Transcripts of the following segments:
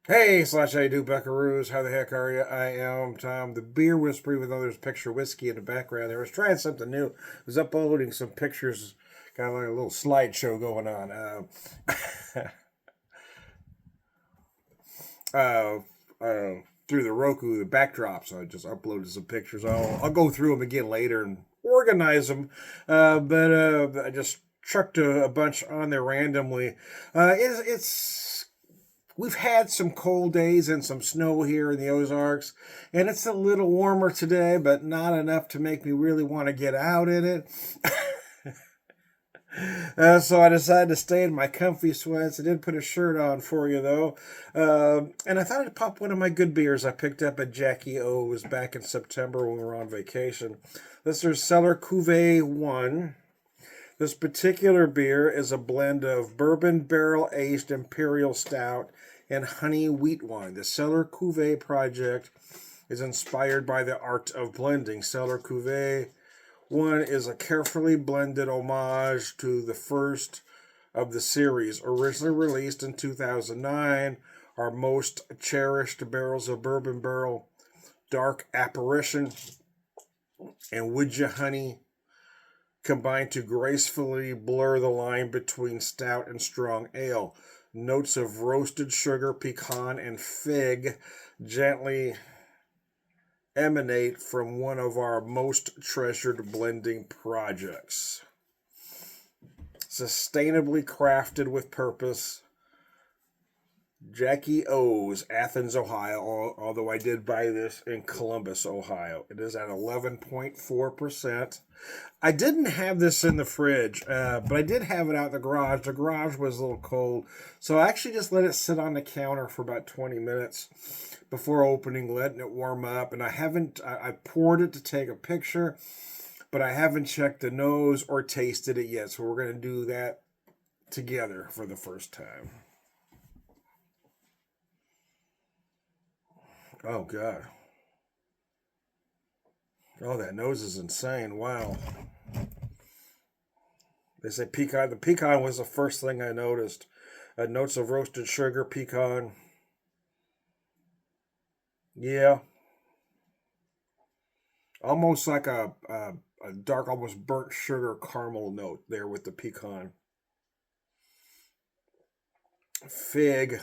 Hey, slash I do buckaroos. How the heck are you? I am Tom, the beer whisperer, even though there's picture whiskey in the background there. I was trying something new. I was uploading some pictures, got like a little slideshow going on. Uh, uh, through the Roku, the backdrop. So I just uploaded some pictures. I'll go through them again later and organize them. But I just chucked a bunch on there randomly. It's we've had some cold days and some snow here in the Ozarks, and it's a little warmer today, but not enough to make me really want to get out in it. So I decided to stay in my comfy sweats. I did put a shirt on for you though, and I thought I'd pop one of my good beers I picked up at Jackie O's back in September when we were on vacation. This is Cellar Cuvee 1. This particular beer is a blend of bourbon barrel aged Imperial Stout and honey wheat wine. The Cellar Cuvee project is inspired by the art of blending. Cellar Cuvee 1 is a carefully blended homage to the first of the series, originally released in 2009. Our most cherished barrels of bourbon barrel, dark apparition, and would you honey combine to gracefully blur the line between stout and strong ale. Notes of roasted sugar, pecan, and fig gently emanate from one of our most treasured blending projects. Sustainably crafted with purpose, Jackie O's, Athens, Ohio, although I did buy this in Columbus, Ohio. It is at 11.4%. I didn't have this in the fridge, but I did have it out in the garage. The garage was a little cold, so I actually just let it sit on the counter for about 20 minutes before opening, letting it warm up. And I poured it to take a picture, but I haven't checked the nose or tasted it yet, so we're going to do that together for the first time. Oh, God. Oh, that nose is insane. Wow. They say pecan. The pecan was the first thing I noticed. Notes of roasted sugar, pecan. Yeah. Almost like a dark, almost burnt sugar caramel note there with the pecan. Fig.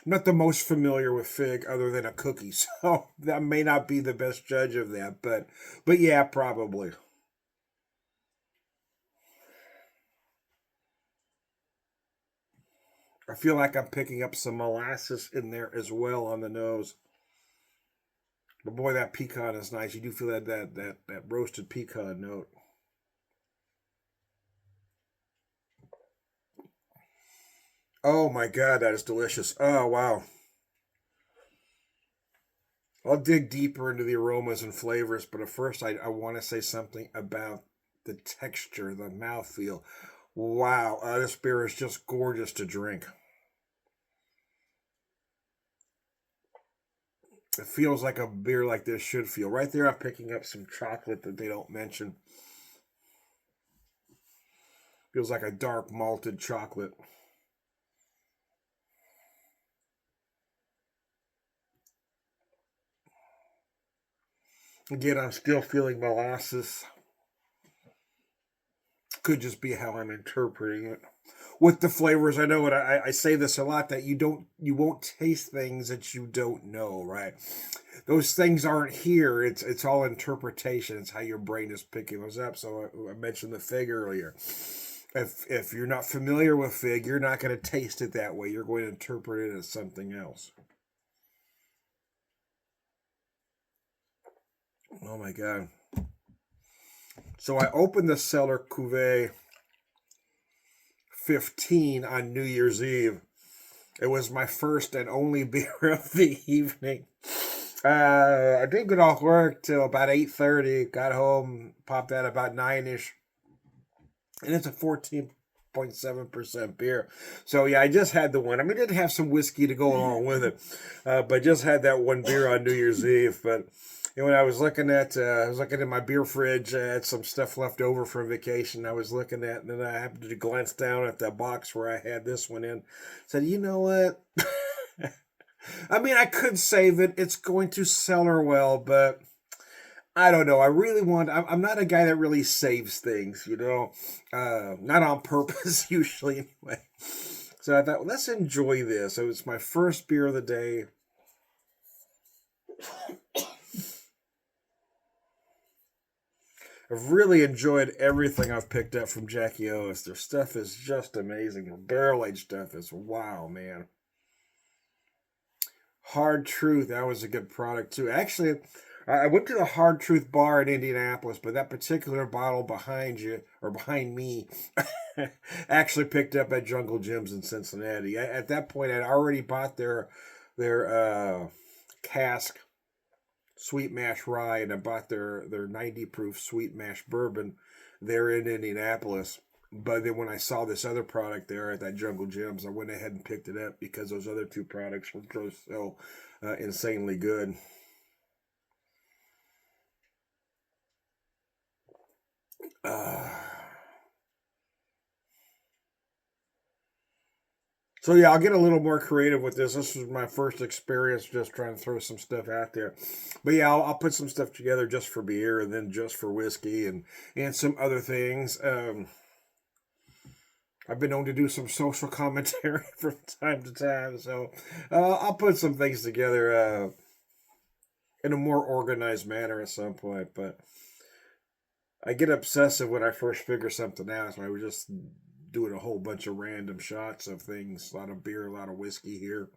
I'm not the most familiar with fig other than a cookie, so that may not be the best judge of that, but yeah, probably. I feel like I'm picking up some molasses in there as well on the nose. But boy, that pecan is nice. You do feel that roasted pecan note. Oh my god, that is delicious. Oh wow. I'll dig deeper into the aromas and flavors, but at first I want to say something about the texture, the mouthfeel. Wow, this beer is just gorgeous to drink. It feels like a beer like this should feel. Right there, I'm picking up some chocolate that they don't mention. Feels like a dark malted chocolate. Again, I'm still feeling molasses. Could just be how I'm interpreting it. With the flavors, I know, and I say this a lot, that you won't taste things that you don't know, right? Those things aren't here. It's all interpretation. It's how your brain is picking those up. So I mentioned the fig earlier. If you're not familiar with fig, you're not going to taste it that way. You're going to interpret it as something else. Oh my god! So I opened the Cellar Cuvee 15 on New Year's Eve. It was my first and only beer of the evening. I didn't get off work till about 8:30. Got home, popped that about 9ish, and it's a 14.7% beer. So yeah, I just had the one. I mean, I did have some whiskey to go along with it, but just had that one beer on New Year's Eve. But And when I was looking in my beer fridge. I had some stuff left over from vacation. I was looking at, and then I happened to glance down at the box where I had this one in. Said, you know what? I mean, I could save it. It's going to sell her well, but I don't know. I really want. I'm not a guy that really saves things, you know, not on purpose usually anyway. So I thought, well, let's enjoy this. So it's my first beer of the day. I've really enjoyed everything I've picked up from Jackie O's. Their stuff is just amazing. Their barrel aged stuff is wow, man. Hard Truth, that was a good product too. Actually, I went to the Hard Truth bar in Indianapolis, but that particular bottle behind you or behind me actually picked up at Jungle Gyms in Cincinnati. At that point, I'd already bought their cask sweet mash rye, and I bought their 90 proof sweet mash bourbon there in Indianapolis. But then when I saw this other product there at that Jungle Gyms, I went ahead and picked it up because those other two products were just so insanely good. Uh, so yeah, I'll get a little more creative with this. This was my first experience just trying to throw some stuff out there. But yeah, I'll put some stuff together just for beer and then just for whiskey and some other things. I've been known to do some social commentary from time to time, so I'll put some things together in a more organized manner at some point. But I get obsessive when I first figure something out, so I was just doing a whole bunch of random shots of things, a lot of beer, a lot of whiskey here.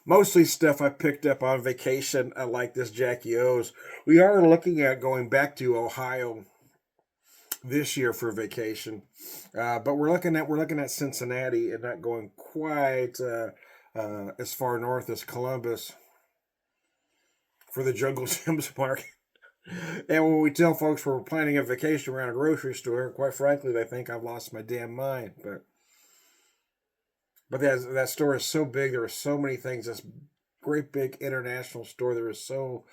Mostly stuff I picked up on vacation, like this Jackie O's. We are looking at going back to Ohio this year for vacation, but we're looking at Cincinnati and not going quite as far north as Columbus for the Jungle Gyms market. And when we tell folks we're planning a vacation around a grocery store, quite frankly, they think I've lost my damn mind. But that store is so big. There are so many things. This great big international store. There is so.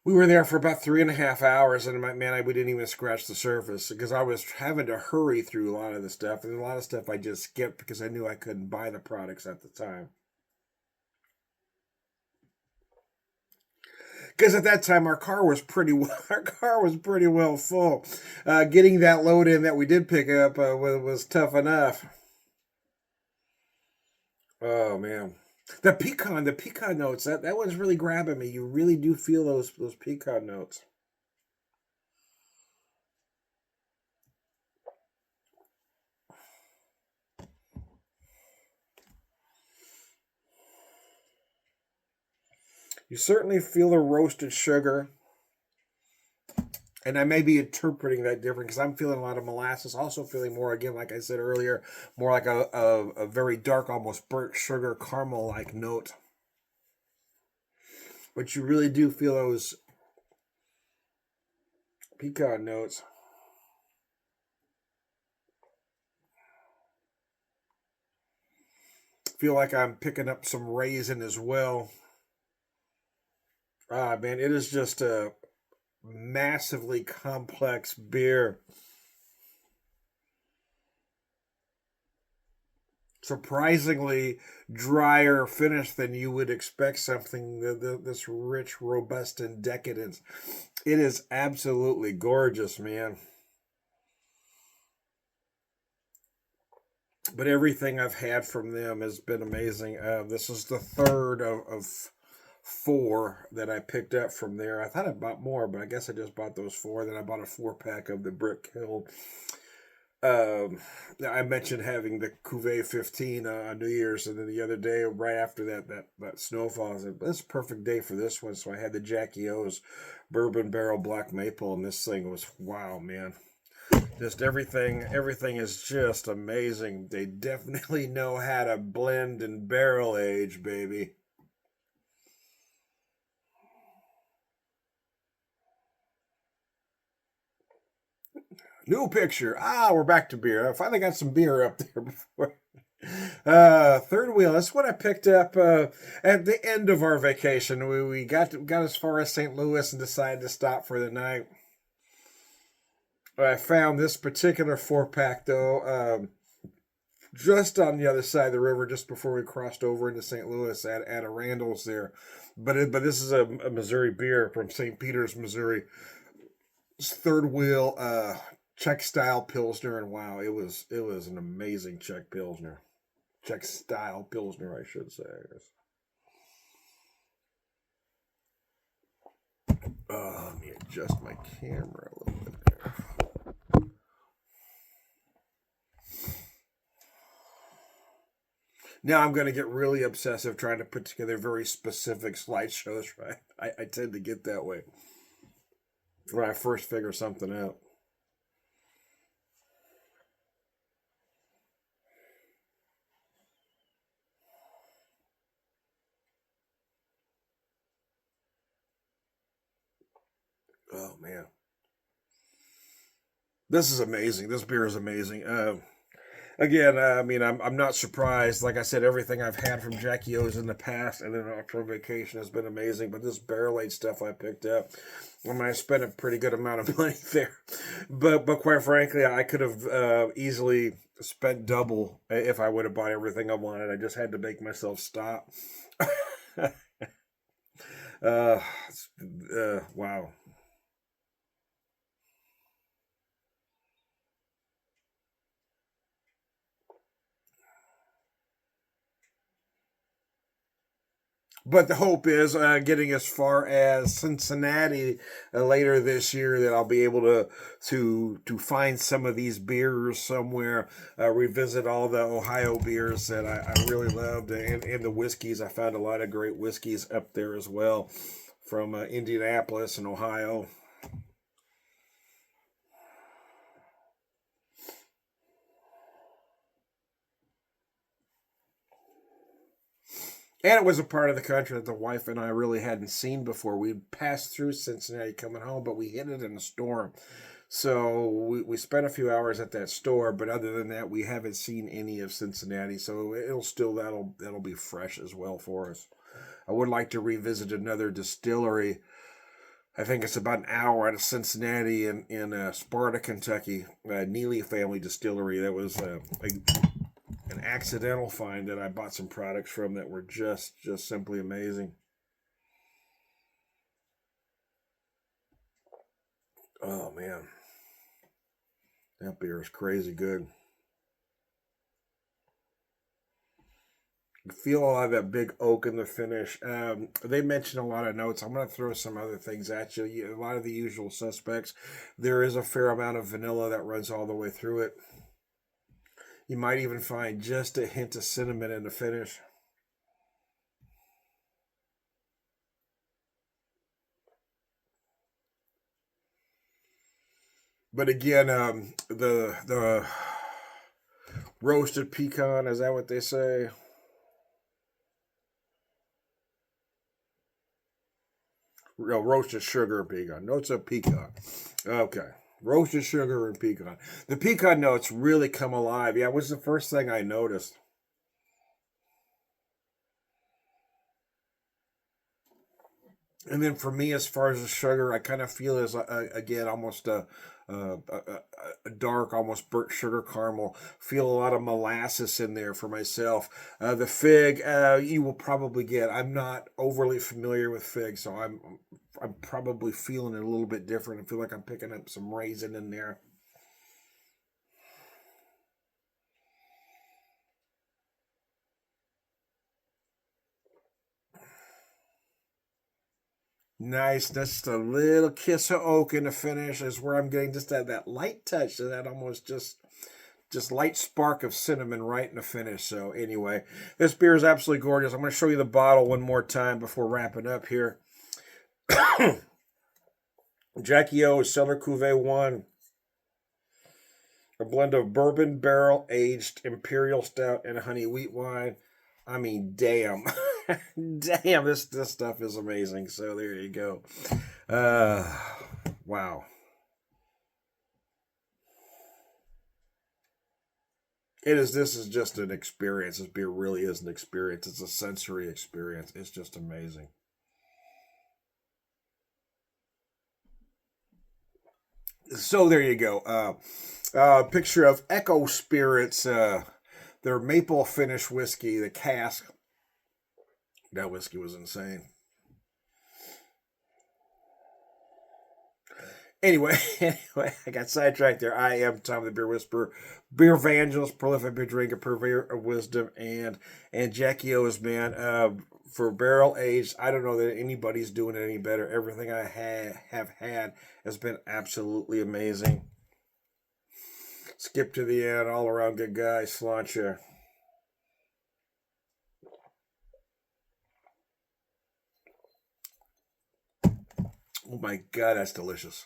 We were there for about 3.5 hours, and we didn't even scratch the surface because I was having to hurry through a lot of the stuff, and a lot of stuff I just skipped because I knew I couldn't buy the products at the time. Because at that time our car was pretty well full. Getting that load in that we did pick up was tough enough. Oh man, the pecan notes that one's really grabbing me. You really do feel those pecan notes. You certainly feel the roasted sugar, and I may be interpreting that different because I'm feeling a lot of molasses. Also feeling more, again, like I said earlier, more like a very dark, almost burnt sugar caramel like note. But you really do feel those pecan notes. Feel like I'm picking up some raisin as well. Ah, man, it is just a massively complex beer. Surprisingly drier finish than you would expect something this rich, robust, and decadent. It is absolutely gorgeous, man. But everything I've had from them has been amazing. This is the third of four that I picked up from there. I thought I bought more, but I guess I just bought those four. Then I bought a 4 pack of the Brick Hill. Um, I mentioned having the Cuvee 15 on New Year's, and then the other day, right after that snowfall, I said, "That's a perfect day for this one." So I had the Jackie O's Bourbon Barrel Black Maple, and this thing was wow, man. Just everything is just amazing. They definitely know how to blend and barrel age, baby. New picture. Ah, we're back to beer. I finally got some beer up there before. Third wheel. That's what I picked up at the end of our vacation. We got as far as St. Louis and decided to stop for the night. I found this particular 4-pack though, just on the other side of the river, just before we crossed over into St. Louis at a Randall's there. But this is a Missouri beer from St. Peters, Missouri. It's third wheel Czech style Pilsner, and wow, it was an amazing Czech Pilsner. Czech style Pilsner, I should say. Let me adjust my camera a little bit there. Now I'm going to get really obsessive trying to put together very specific slideshows, right? I tend to get that way when I first figure something out. Oh man, this is amazing. This beer is amazing. Again, I mean, I'm not surprised. Like I said, everything I've had from Jackie O's in the past and then from vacation has been amazing. But this barrel aged stuff I picked up, I mean, I spent a pretty good amount of money there. But quite frankly, I could have easily spent double if I would have bought everything I wanted. I just had to make myself stop. uh, wow. But the hope is getting as far as Cincinnati later this year that I'll be able to find some of these beers somewhere, revisit all the Ohio beers that I really loved, and the whiskeys. I found a lot of great whiskeys up there as well from Indianapolis and Ohio. And it was a part of the country that the wife and I really hadn't seen before. We passed through Cincinnati coming home, but we hit it in a storm. So we spent a few hours at that store, but other than that, we haven't seen any of Cincinnati. So that'll be fresh as well for us. I would like to revisit another distillery. I think it's about an hour out of Cincinnati in Sparta, Kentucky, Neely Family Distillery. That was an accidental find that I bought some products from that were just simply amazing. Oh man, that beer is crazy good. You feel a lot of that big oak in the finish. They mentioned a lot of notes. I'm going to throw some other things at you. A lot of the usual suspects. There is a fair amount of vanilla that runs all the way through it. You might even find just a hint of cinnamon in the finish. But again, the roasted pecan, is that what they say? No, roasted sugar pecan. Notes of pecan. Okay. Roasted sugar and pecan. The pecan notes really come alive. Yeah, it was the first thing I noticed. And then for me, as far as the sugar, I kind of feel as again almost a dark, almost burnt sugar caramel. Feel a lot of molasses in there for myself. The fig, you will probably get. I'm not overly familiar with fig, so I'm probably feeling it a little bit different. I feel like I'm picking up some raisin in there. Nice. Just a little kiss of oak in the finish is where I'm getting just that light touch, that almost just light spark of cinnamon right in the finish. So anyway, this beer is absolutely gorgeous. I'm going to show you the bottle one more time before wrapping up here. Jackie O Cellar Cuvee 1, a blend of bourbon barrel aged Imperial Stout and honey wheat wine. I mean, damn. Damn, this stuff is amazing. So there you go. Uh wow. It is. This is just an experience. This beer really is an experience. It's a sensory experience. It's just amazing. So there you go. Picture of Echo Spirits, their maple finish whiskey, the cask. That whiskey was insane. Anyway, anyway, I got sidetracked there. I am Tom the Beer Whisperer, beer evangelist, prolific beer drinker, purveyor of wisdom, and Jackie O's man. For barrel aged, I don't know that anybody's doing it any better. Everything I have had has been absolutely amazing. Skip to the end, all around good guy, Sláinte. Oh my God, that's delicious.